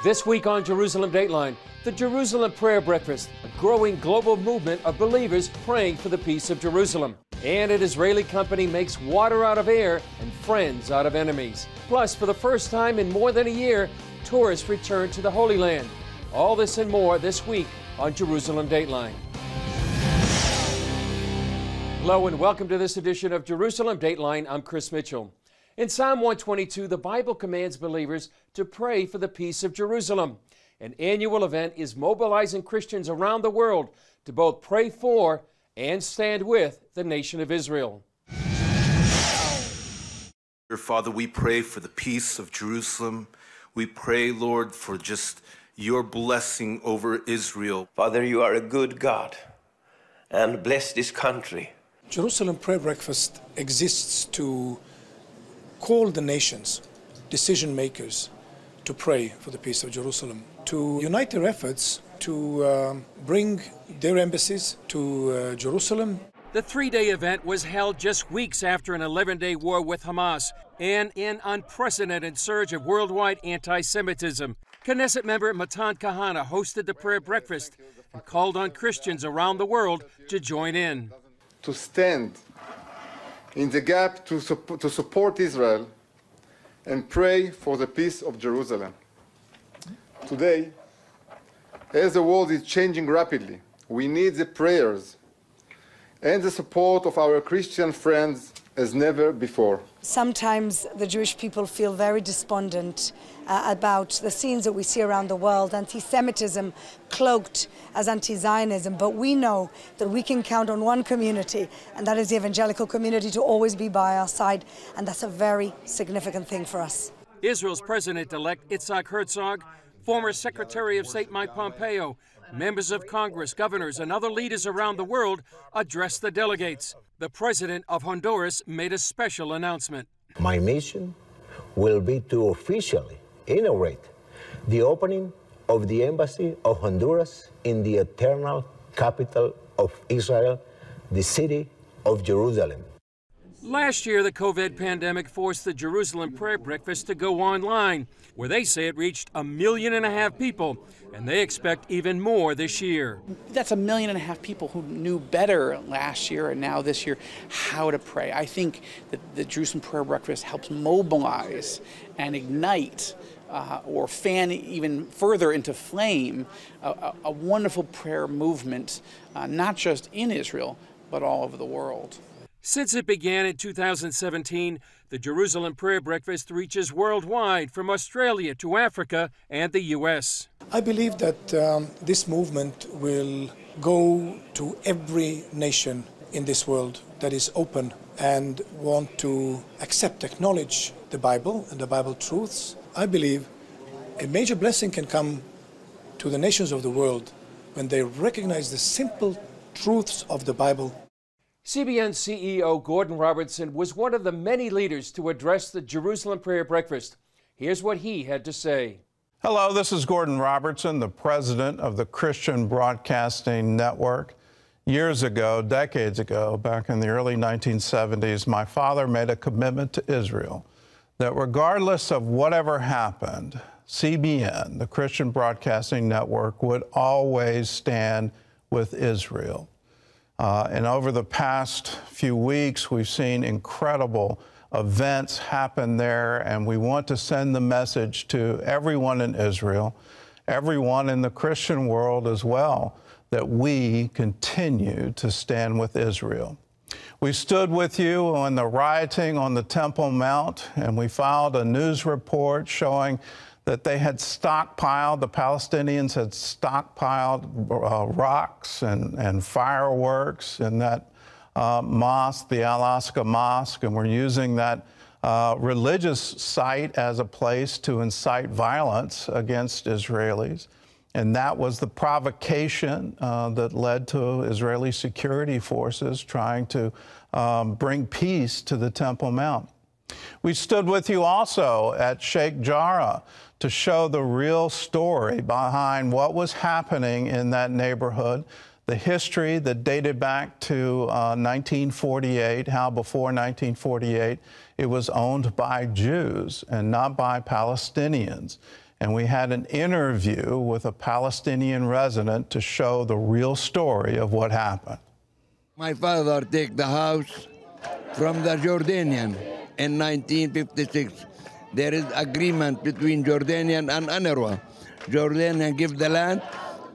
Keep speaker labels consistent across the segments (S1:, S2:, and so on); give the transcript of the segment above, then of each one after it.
S1: This week on Jerusalem Dateline, the Jerusalem Prayer Breakfast, a growing global movement of believers praying for the peace of Jerusalem. And an Israeli company makes water out of air and friends out of enemies. Plus, for the first time in more than a year, tourists return to the Holy Land. All this and more this week on Jerusalem Dateline. Hello and welcome to this edition of Jerusalem Dateline. I'm Chris Mitchell. In Psalm 122, the Bible commands believers to pray for the peace of Jerusalem. An annual event is mobilizing Christians around the world to both pray for and stand with the nation of Israel.
S2: Dear Father, we pray for the peace of Jerusalem. We pray, Lord, for just your blessing over Israel.
S3: Father, you are a good God, and bless this country.
S4: Jerusalem Prayer Breakfast exists to call the nations, decision makers, to pray for the peace of Jerusalem, to unite their efforts to bring their embassies to Jerusalem.
S1: The three-day event was held just weeks after an 11-day war with Hamas and an unprecedented surge of worldwide anti-Semitism. Knesset member Matan Kahana hosted the prayer breakfast and called on Christians around the world to join in.
S5: To stand in the gap to support Israel and pray for the peace of Jerusalem. Today, as the world is changing rapidly, we need the prayers and the support of our Christian friends as never before.
S6: Sometimes the Jewish people feel very despondent about the scenes that we see around the world, anti-Semitism cloaked as anti-Zionism, but we know that we can count on one community, and that is the evangelical community, to always be by our side, and that's a very significant thing for us.
S1: Israel's President-elect Yitzhak Herzog, former Secretary of State Mike Pompeo, members of Congress, governors, and other leaders around the world addressed the delegates. The president of Honduras made a special announcement.
S7: My mission will be to officially inaugurate the opening of the Embassy of Honduras in the eternal capital of Israel, the city of Jerusalem.
S1: Last year, the COVID pandemic forced the Jerusalem Prayer Breakfast to go online, where they say it reached 1.5 million people, and they expect even more this year.
S8: That's 1.5 million people who knew better last year and now this year how to pray. I think that the Jerusalem Prayer Breakfast helps mobilize and ignite or fan even further into flame a wonderful prayer movement, not just in Israel, but all over the world.
S1: Since it began in 2017, the Jerusalem Prayer Breakfast reaches worldwide, from Australia to Africa and the U.S.
S4: I believe that this movement will go to every nation in this world that is open and want to accept, acknowledge the Bible and the Bible truths. I believe a major blessing can come to the nations of the world when they recognize the simple truths of the Bible.
S1: CBN CEO Gordon Robertson was one of the many leaders to address the Jerusalem Prayer Breakfast. Here's what he had to say.
S9: Hello, this is Gordon Robertson, the president of the Christian Broadcasting Network. Years ago, decades ago, back in the early 1970s, my father made a commitment to Israel that regardless of whatever happened, CBN, the Christian Broadcasting Network, would always stand with Israel. And over the past few weeks, we've seen incredible events happen there, and we want to send the message to everyone in Israel, everyone in the Christian world as well, that we continue to stand with Israel. We stood with you on the rioting on the Temple Mount, and we filed a news report showing that they had stockpiled, the Palestinians had stockpiled rocks and fireworks in that mosque, the Al-Aqsa Mosque, and we're using that religious site as a place to incite violence against Israelis. And that was the provocation that led to Israeli security forces trying to bring peace to the Temple Mount. We stood with you also at Sheikh Jarrah to show the real story behind what was happening in that neighborhood, the history that dated back to 1948, how before 1948 it was owned by Jews and not by Palestinians. and we had an interview with a Palestinian resident to show the real story of what happened.
S10: My father took the house from the Jordanian in 1956. There is agreement between Jordanian and UNRWA. Jordanian give the land,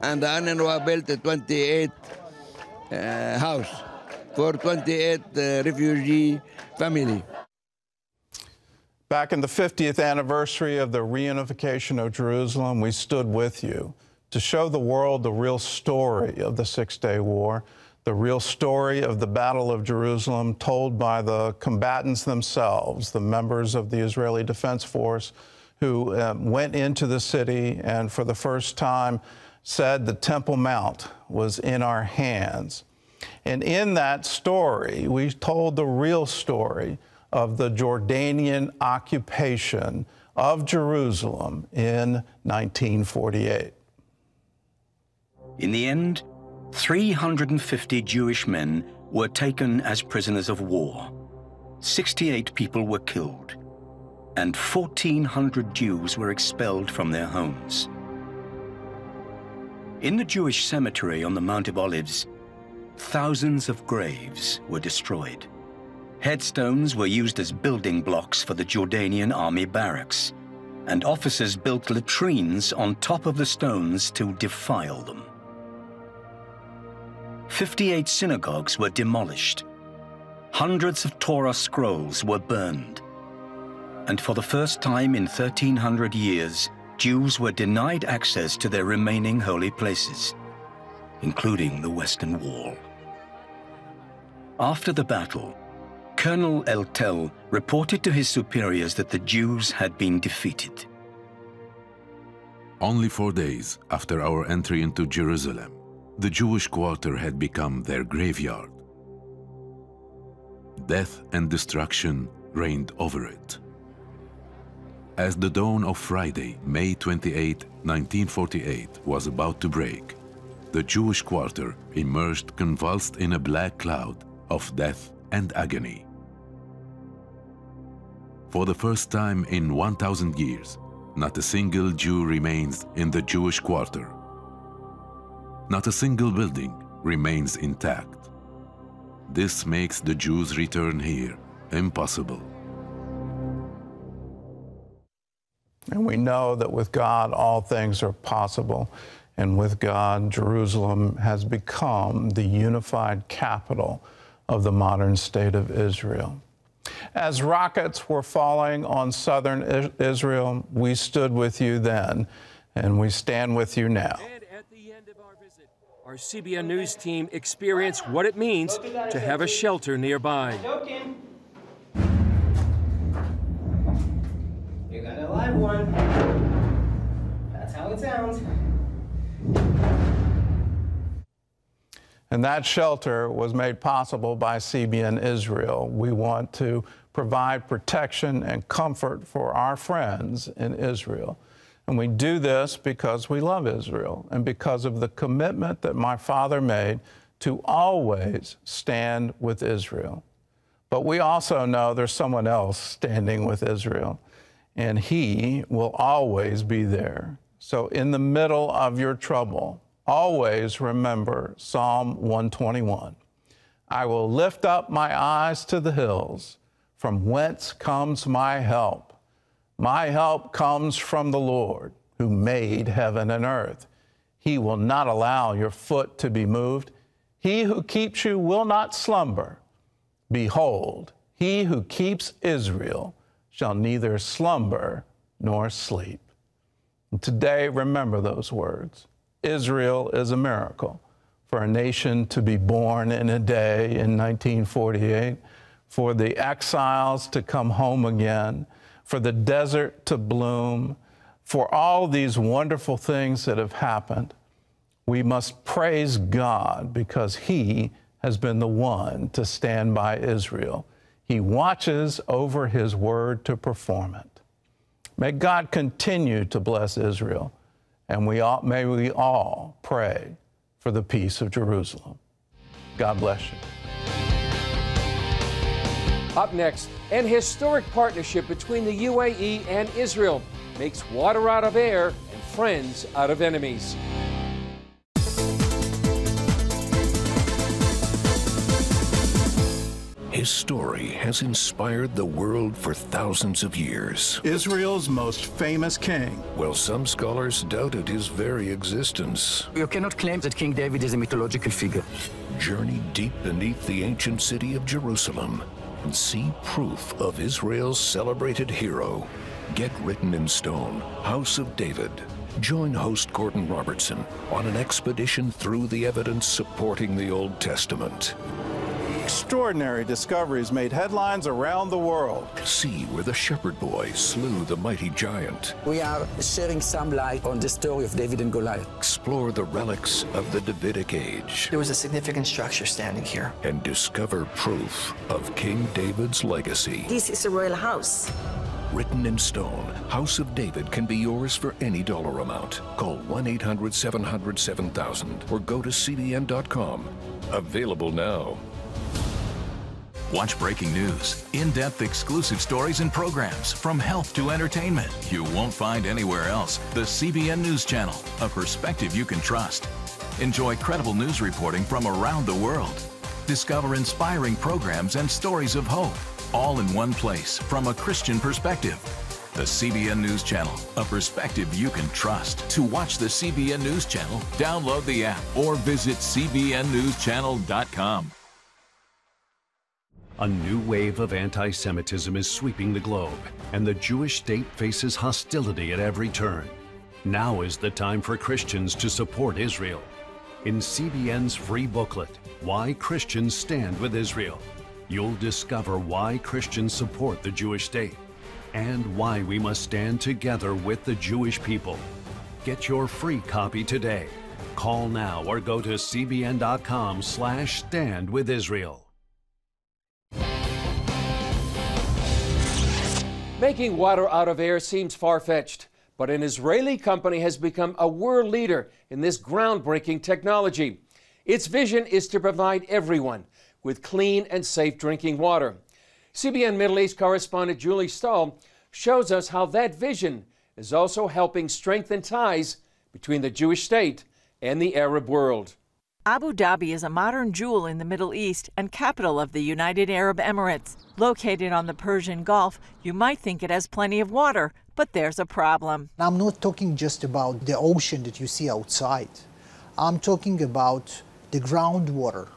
S10: and the UNRWA built a 28 house for 28 refugee family.
S9: Back in the 50th anniversary of the reunification of Jerusalem, we stood with you to show the world the real story of the Six-Day War, the real story of the Battle of Jerusalem told by the combatants themselves, the members of the Israeli Defense Force who went into the city and for the first time said the Temple Mount was in our hands. And in that story, we told the real story of the Jordanian occupation of Jerusalem in 1948.
S11: In the end, 350 Jewish men were taken as prisoners of war. 68 people were killed, and 1,400 Jews were expelled from their homes. In the Jewish cemetery on the Mount of Olives, thousands of graves were destroyed. Headstones were used as building blocks for the Jordanian army barracks, and officers built latrines on top of the stones to defile them. 58 synagogues were demolished. Hundreds of Torah scrolls were burned. And for the first time in 1,300 years, Jews were denied access to their remaining holy places, including the Western Wall. After the battle, Colonel Eltel reported to his superiors that the Jews had been defeated.
S12: Only 4 days after our entry into Jerusalem, the Jewish quarter had become their graveyard. Death and destruction reigned over it. As the dawn of Friday, May 28, 1948, was about to break, the Jewish quarter emerged convulsed in a black cloud of death and agony. For the first time in 1,000 years, not a single Jew remains in the Jewish quarter. Not a single building remains intact. This makes the Jews' return here impossible.
S9: And we know that with God, all things are possible. And with God, Jerusalem has become the unified capital of the modern state of Israel. As rockets were falling on southern Israel, we stood with you then, and we stand with you now.
S1: And at the end of our visit, our CBN News team experienced what it means to have a shelter nearby.
S13: You got a live one. That's how it sounds.
S9: And that shelter was made possible by CBN Israel. We want to provide protection and comfort for our friends in Israel. And we do this because we love Israel and because of the commitment that my father made to always stand with Israel. But we also know there's someone else standing with Israel, and he will always be there. So in the middle of your trouble, always remember Psalm 121. I will lift up my eyes to the hills, from whence comes my help. My help comes from the Lord, who made heaven and earth. He will not allow your foot to be moved. He who keeps you will not slumber. Behold, he who keeps Israel shall neither slumber nor sleep. And today, remember those words. Israel is a miracle. For a nation to be born in a day in 1948, for the exiles to come home again, for the desert to bloom, for all these wonderful things that have happened, we must praise God because He has been the one to stand by Israel. He watches over His word to perform it. May God continue to bless Israel, and may we all pray for the peace of Jerusalem. God bless you.
S1: Up next, an historic partnership between the UAE and Israel. makes water out of air and friends out of enemies.
S14: His story has inspired the world for thousands of years.
S9: Israel's most famous king.
S14: While some scholars doubted his very existence.
S15: You cannot claim that King David is a mythological figure.
S14: Journey deep beneath the ancient city of Jerusalem and see proof of Israel's celebrated hero. Get Written in Stone, House of David. Join host Gordon Robertson on an expedition through the evidence supporting the Old Testament.
S9: Extraordinary discoveries made headlines around the world.
S14: See where the shepherd boy slew the mighty giant.
S15: We are shedding some light on the story of David and Goliath.
S14: Explore the relics of the Davidic age.
S16: There was a significant structure standing here.
S14: And discover proof of King David's legacy.
S16: This is a royal house.
S14: Written in Stone, House of David can be yours for any dollar amount. Call 1-800-700-7000 or go to CBN.com. Available now.
S17: Watch breaking news, in-depth exclusive stories and programs, from health to entertainment. You won't find anywhere else. The CBN News Channel, a perspective you can trust. Enjoy credible news reporting from around the world. Discover inspiring programs and stories of hope, all in one place from a Christian perspective. The CBN News Channel, a perspective you can trust. To watch the CBN News Channel, download the app or visit cbnnewschannel.com.
S18: A new wave of anti-Semitism is sweeping the globe, and the Jewish state faces hostility at every turn. Now is the time for Christians to support Israel. In CBN's free booklet, Why Christians Stand with Israel, you'll discover why Christians support the Jewish state and why we must stand together with the Jewish people. Get your free copy today. Call now or go to cbn.com/standwithisrael.
S1: Making water out of air seems far-fetched, but an Israeli company has become a world leader in this groundbreaking technology. Its vision is to provide everyone with clean and safe drinking water. CBN Middle East correspondent Julie Stahl shows us how that vision is also helping strengthen ties between the Jewish state and the Arab world.
S19: Abu Dhabi is a modern jewel in the Middle East and capital of the United Arab Emirates. Located on the Persian Gulf, you might think it has plenty of water, but there's a problem.
S20: I'm not talking just about the ocean that you see outside. I'm talking about the groundwater.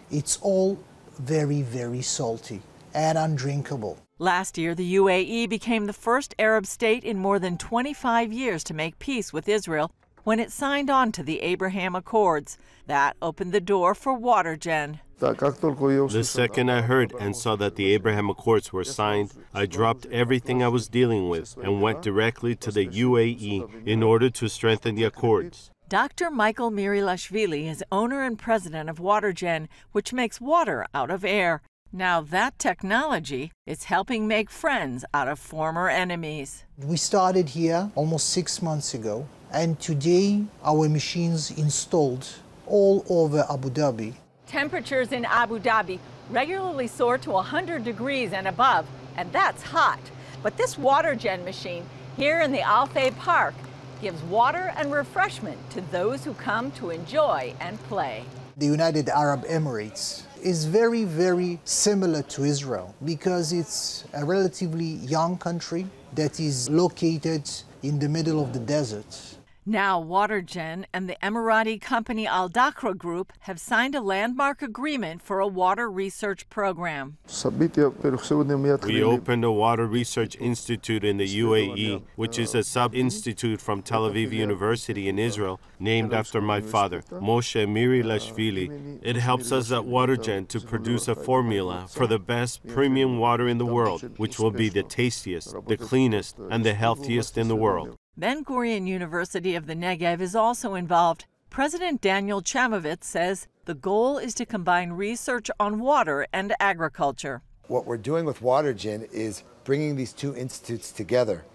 S20: It's all very, very salty and undrinkable.
S19: Last year, the UAE became the first Arab state in more than 25 years to make peace with Israel when it signed on to the Abraham Accords. That opened the door for WaterGen.
S21: The second I heard and saw that the Abraham Accords were signed, I dropped everything I was dealing with and went directly to the UAE in order to strengthen the accords.
S19: Dr. Michael Mirilashvili is owner and president of WaterGen, which makes water out of air. Now that technology is helping make friends out of former enemies.
S20: We started here almost 6 months ago, and today our machines installed all over Abu Dhabi.
S19: Temperatures in Abu Dhabi regularly soar to 100 degrees and above, and that's hot. But this WaterGen machine here in the Al Fay Park gives water and refreshment to those who come to enjoy and play.
S20: The United Arab Emirates is very, very similar to Israel because it's a relatively young country that is located in the middle of the desert.
S19: Now WaterGen and the Emirati company Al Dakra Group have signed a landmark agreement for a water research program.
S21: We opened a Water Research Institute in the UAE, which is a sub-institute from Tel Aviv University in Israel, named after my father, Moshe Mirilashvili. It helps us at WaterGen to produce a formula for the best premium water in the world, which will be the tastiest, the cleanest, and the healthiest in the world.
S19: Ben-Gurion University of the Negev is also involved. President Daniel Chamovitz says the goal is to combine research on water and agriculture.
S22: What we're doing with WaterGen is bringing these two institutes together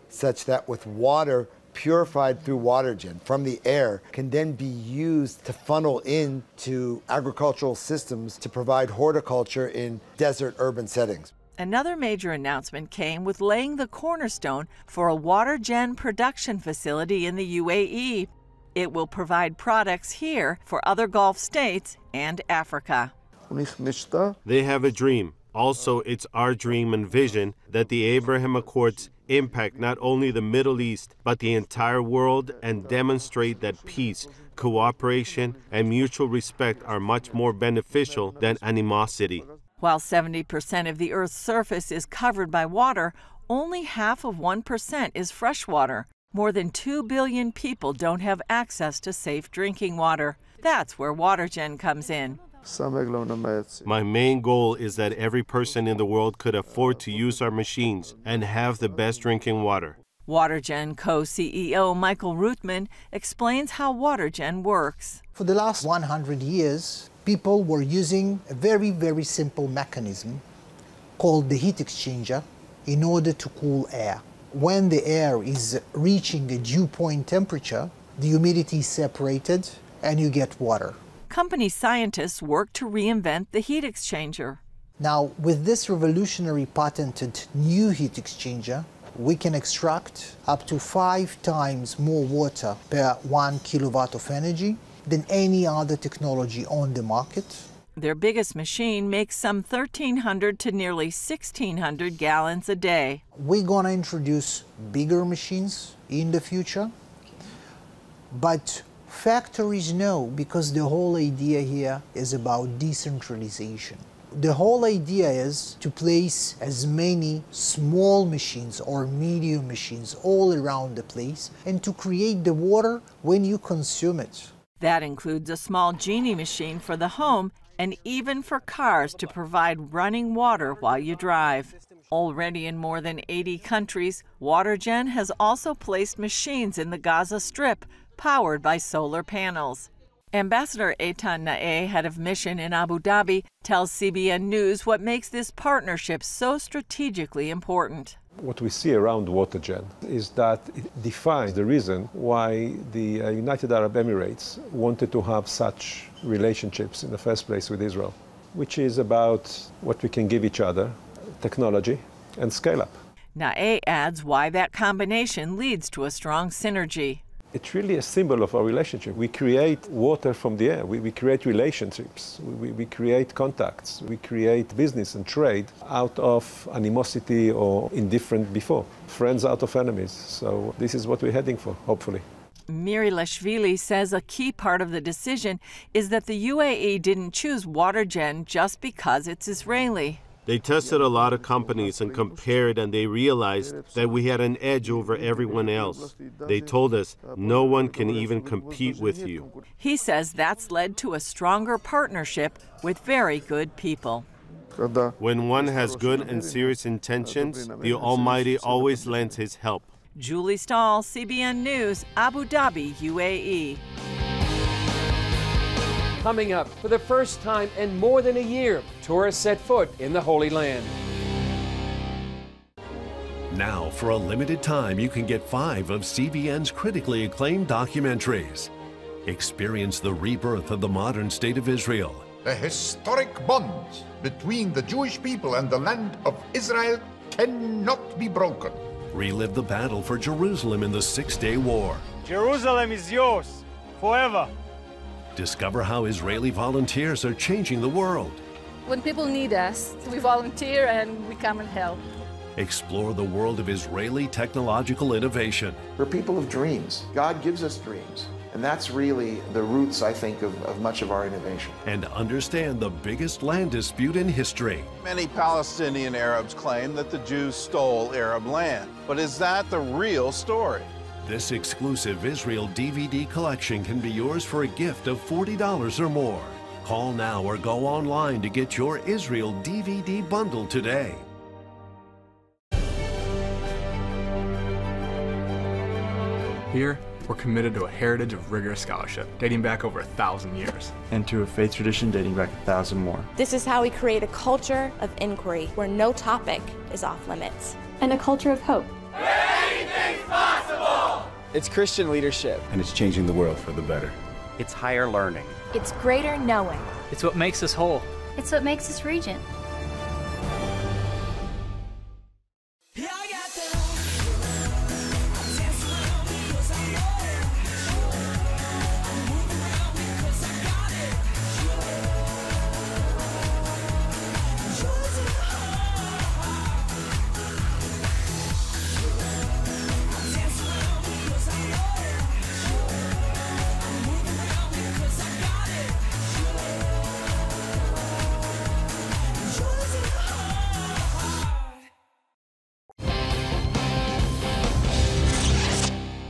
S22: such that with water purified through WaterGen from the air can then be used to funnel into agricultural systems to provide horticulture in desert urban settings.
S19: Another major announcement came with laying the cornerstone for a water gen production facility in the UAE. It will provide products here for other Gulf states and Africa.
S21: They have a dream. Also, it's our dream and vision that the Abraham Accords impact not only the Middle East, but the entire world and demonstrate that peace, cooperation, and mutual respect are much more beneficial than animosity.
S19: While 70% of the Earth's surface is covered by water, only half of 1% is fresh water. More than 2 billion people don't have access to safe drinking water. That's where WaterGen comes in.
S21: My main goal is that every person in the world could afford to use our machines and have the best drinking water.
S19: WaterGen co-CEO Michael Ruthman explains how WaterGen works.
S20: For the last 100 years, people were using a very, very simple mechanism called the heat exchanger in order to cool air. When the air is reaching a dew point temperature, the humidity is separated and you get water.
S19: Company scientists work to reinvent the heat exchanger.
S20: Now, with this revolutionary patented new heat exchanger, we can extract up to 5 times more water per 1 kilowatt of energy than any other technology on the market.
S19: Their biggest machine makes some 1,300 to nearly 1,600 gallons a day.
S20: We're going to introduce bigger machines in the future, but factories know, because the whole idea here is about decentralization. The whole idea is to place as many small machines or medium machines all around the place and to create the water when you consume it.
S19: That includes a small genie machine for the home and even for cars to provide running water while you drive. Already in more than 80 countries, WaterGen has also placed machines in the Gaza Strip powered by solar panels. Ambassador Eitan Nae, head of mission in Abu Dhabi, tells CBN News what makes this partnership so strategically important.
S2: What we see around WaterGen is that it defines the reason why the United Arab Emirates wanted to have such relationships in the first place with Israel, which is about what we can give each other, technology and scale up.
S19: Nae adds why that combination leads to a strong synergy.
S2: It's really a symbol of our relationship. We create water from the air. We create relationships. We create contacts. We create business and trade out of animosity or indifference before. Friends out of enemies. So this is what we're heading for, hopefully.
S19: Miri Lashvili says a key part of the decision is that the UAE didn't choose WaterGen just because it's Israeli.
S21: They tested a lot of companies and compared, and they realized that we had an edge over everyone else. They told us, no one can even compete with you.
S19: He says that's led to a stronger partnership with very good people.
S21: When one has good and serious intentions, the Almighty always lends his help.
S19: Julie Stahl, CBN News, Abu Dhabi, UAE.
S1: Coming up, for the first time in more than a year, tourists set foot in the Holy Land.
S18: Now, for a limited time, you can get 5 of CBN's critically acclaimed documentaries. Experience the rebirth of the modern state of Israel.
S3: The historic bonds between the Jewish people and the land of Israel cannot be broken.
S18: Relive the battle for Jerusalem in the Six-Day War.
S23: Jerusalem is yours, forever.
S18: Discover how Israeli volunteers are changing the world.
S24: When people need us, we volunteer and we come and help.
S18: Explore the world of Israeli technological innovation.
S25: We're people of dreams. God gives us dreams. And that's really the roots, I think, of much of our innovation.
S18: And understand the biggest land dispute in history.
S26: Many Palestinian Arabs claim that the Jews stole Arab land. But is that the real story?
S18: This exclusive Israel DVD collection can be yours for a gift of $40 or more. Call now or go online to get your Israel DVD bundle today.
S27: Here, we're committed to a heritage of rigorous scholarship dating back over 1,000 years.
S28: And to a faith tradition dating back 1,000 more.
S29: This is how we create a culture of inquiry where no topic is off limits.
S30: And a culture of hope.
S31: Anything's possible!
S32: It's Christian leadership.
S28: And it's changing the world for the better.
S33: It's higher learning.
S30: It's greater knowing.
S34: It's what makes us whole.
S30: It's what makes us Regent.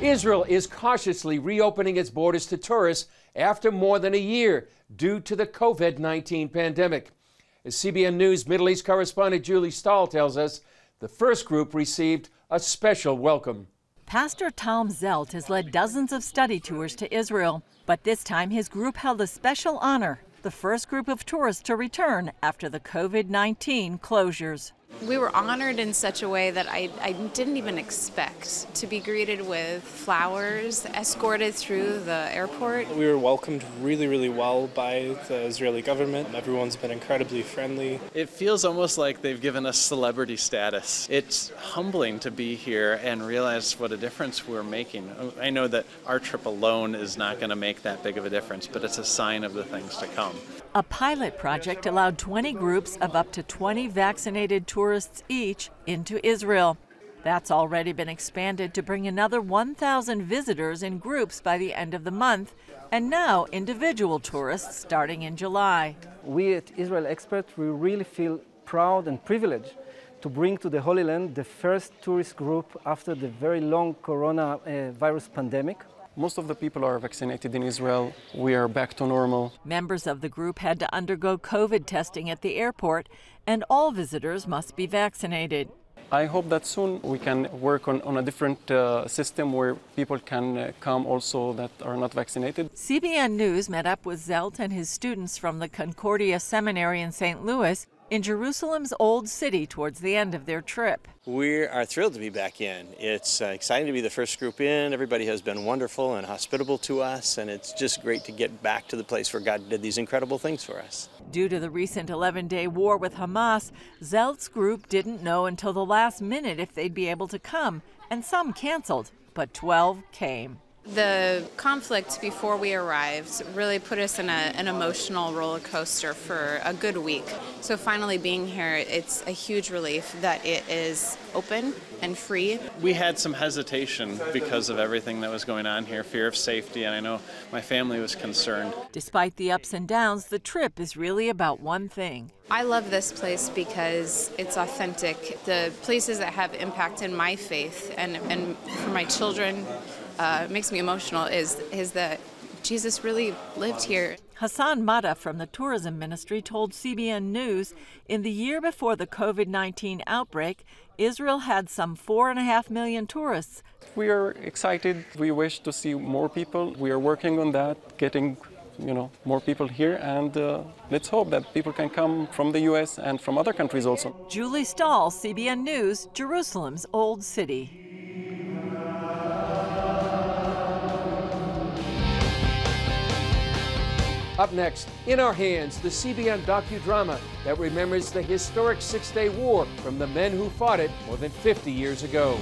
S1: Israel is cautiously reopening its borders to tourists after more than a year due to the COVID-19 pandemic. As CBN News Middle East correspondent Julie Stahl tells us, the first group received a special welcome.
S19: Pastor Tom Zelt has led dozens of study tours to Israel, but this time his group held a special honor, the first group of tourists to return after the COVID-19 closures.
S4: We were honored in such a way that I didn't even expect to be greeted with flowers, escorted through the airport.
S5: We were welcomed really, really well by the Israeli government. Everyone's been incredibly friendly.
S6: It feels almost like they've given us celebrity status. It's humbling to be here and realize what a difference we're making. I know that our trip alone is not going to make that big of a difference, but it's a sign of the things to come.
S19: A pilot project allowed 20 groups of up to 20 vaccinated tourists each into Israel. That's already been expanded to bring another 1,000 visitors in groups by the end of the month, and now individual tourists starting in July.
S7: We at Israel Expert, we really feel proud and privileged to bring to the Holy Land the first tourist group after the very long coronavirus pandemic.
S5: Most of the people are vaccinated in Israel. We are back to normal.
S19: Members of the group had to undergo COVID testing at the airport, and all visitors must be vaccinated.
S5: I hope that soon we can work on a different system where people can come also that are not vaccinated.
S19: CBN News met up with Zelt and his students from the Concordia Seminary in St. Louis in Jerusalem's Old City towards the end of their trip.
S8: We are thrilled to be back in. It's exciting to be the first group in. Everybody has been wonderful and hospitable to us, and it's just great to get back to the place where God did these incredible things for us.
S19: Due to the recent 11-day war with Hamas, Zelt's group didn't know until the last minute if they'd be able to come, and some canceled, but 12 came.
S4: The conflict before we arrived really put us in an emotional roller coaster for a good week. So finally being here, it's a huge relief that it is open and free.
S6: We had some hesitation because of everything that was going on here, fear of safety, and I know my family was concerned.
S19: Despite the ups and downs, the trip is really about one thing.
S4: I love this place because it's authentic. The places that have impacted my faith and for my children, makes me emotional is that Jesus really lived here.
S19: Hassan Mata from the tourism ministry told CBN News in the year before the COVID-19 outbreak, Israel had some 4.5 million tourists.
S5: We are excited. We wish to see more people. We are working on that, getting more people here, and let's hope that people can come from the U.S. and from other countries also.
S19: Julie Stahl, CBN News, Jerusalem's Old City.
S1: Up next, In Our Hands, the CBN docudrama that remembers the historic Six-Day War from the men who fought it more than 50 years ago.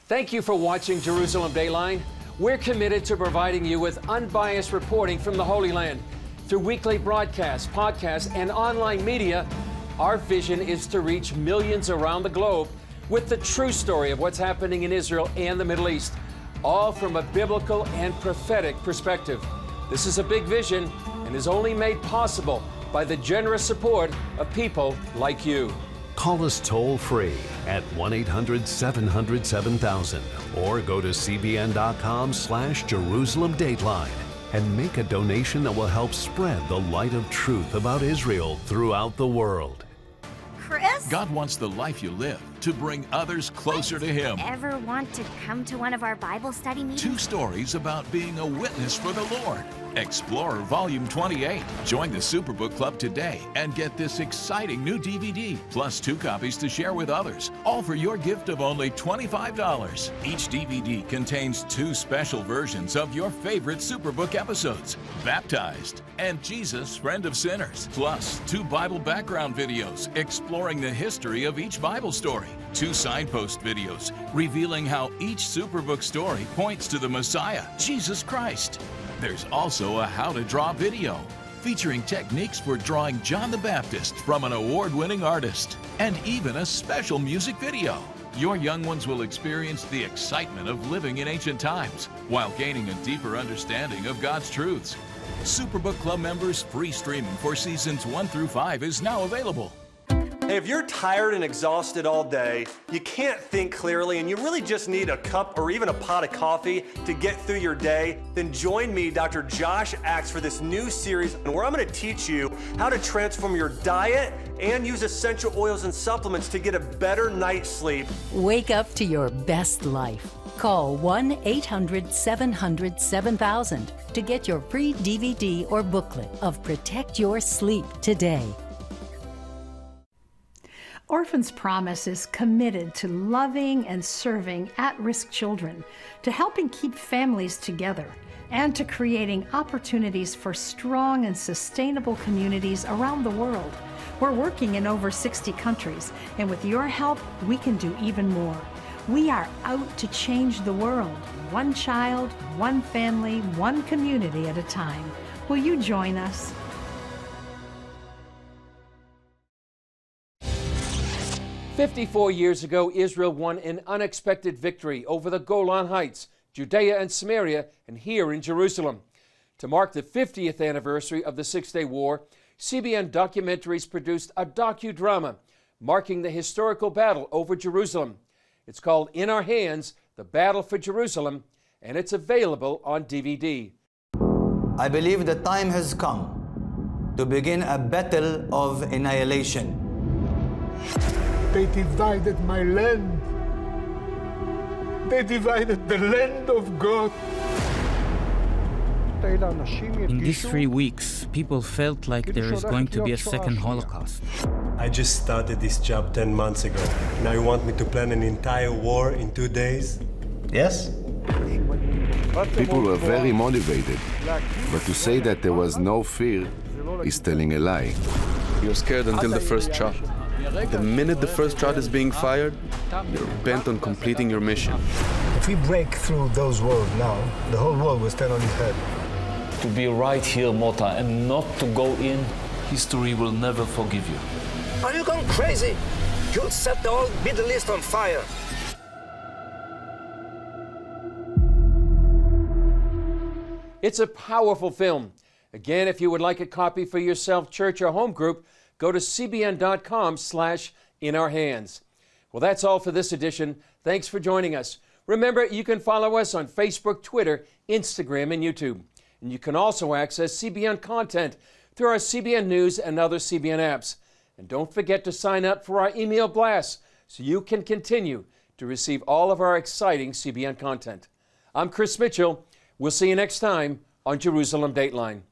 S1: Thank you for watching Jerusalem Dateline. We're committed to providing you with unbiased reporting from the Holy Land. Through weekly broadcasts, podcasts, and online media, our vision is to reach millions around the globe with the true story of what's happening in Israel and the Middle East, all from a biblical and prophetic perspective. This is a big vision and is only made possible by the generous support of people like you.
S18: Call us toll-free at 1-800-700-7000 or go to cbn.com/Jerusalem Dateline and make a donation that will help spread the light of truth about Israel throughout the world.
S9: Chris?
S17: God wants the life you live to bring others closer to Him.
S9: Ever want to come to one of our Bible study meetings?
S17: 2 stories about being a witness for the Lord. Explorer Volume 28. Join the Superbook Club today and get this exciting new DVD, plus 2 copies to share with others, all for your gift of only $25. Each DVD contains 2 special versions of your favorite Superbook episodes, Baptized and Jesus, Friend of Sinners, plus 2 Bible background videos exploring the history of each Bible story, 2 signpost videos revealing how each Superbook story points to the Messiah, Jesus Christ. There's also a how to draw video featuring techniques for drawing John the Baptist from an award-winning artist, and even a special music video. Your young ones will experience the excitement of living in ancient times while gaining a deeper understanding of God's truths. Superbook Club members' free streaming for seasons 1 through 5 is now available.
S2: Hey, if you're tired and exhausted all day, you can't think clearly, and you really just need a cup or even a pot of coffee to get through your day, then join me, Dr. Josh Axe, for this new series where I'm going to teach you how to transform your diet and use essential oils and supplements to get a better night's sleep.
S10: Wake up to your best life. Call 1-800-700-7000 to get your free DVD or booklet of Protect Your Sleep today.
S11: Orphans Promise is committed to loving and serving at-risk children, to helping keep families together, and to creating opportunities for strong and sustainable communities around the world. We're working in over 60 countries, and with your help, we can do even more. We are out to change the world, one child, one family, one community at a time. Will you join us?
S1: "54 years ago, Israel won an unexpected victory over the Golan Heights, Judea and Samaria, and here in Jerusalem. To mark the 50th anniversary of the Six-Day War, CBN Documentaries produced a docudrama marking the historical battle over Jerusalem. It's called In Our Hands, The Battle for Jerusalem, and it's available on DVD.
S12: I believe the time has come to begin a battle of annihilation.
S13: They divided my land. They divided the land of God.
S14: In these 3 weeks, people felt like there is going to be a second Holocaust.
S15: I just started this job 10 months ago. Now you want me to plan an entire war in 2 days? Yes?
S16: People were very motivated, but to say that there was no fear is telling a lie.
S20: You're scared until the first shot. The minute the first shot is being fired, you're bent on completing your mission.
S15: If we break through those walls now, the whole world will stand on its head.
S21: To be right here, Mota, and not to go in, history will never forgive you.
S15: Are you going crazy? You'll set the whole Middle East on fire.
S1: It's a powerful film. Again, if you would like a copy for yourself, church, or home group, go to cbn.com/inourhands. Well, that's all for this edition. Thanks for joining us. Remember, you can follow us on Facebook, Twitter, Instagram, and YouTube. And you can also access CBN content through our CBN News and other CBN apps. And don't forget to sign up for our email blasts so you can continue to receive all of our exciting CBN content. I'm Chris Mitchell. We'll see you next time on Jerusalem Dateline.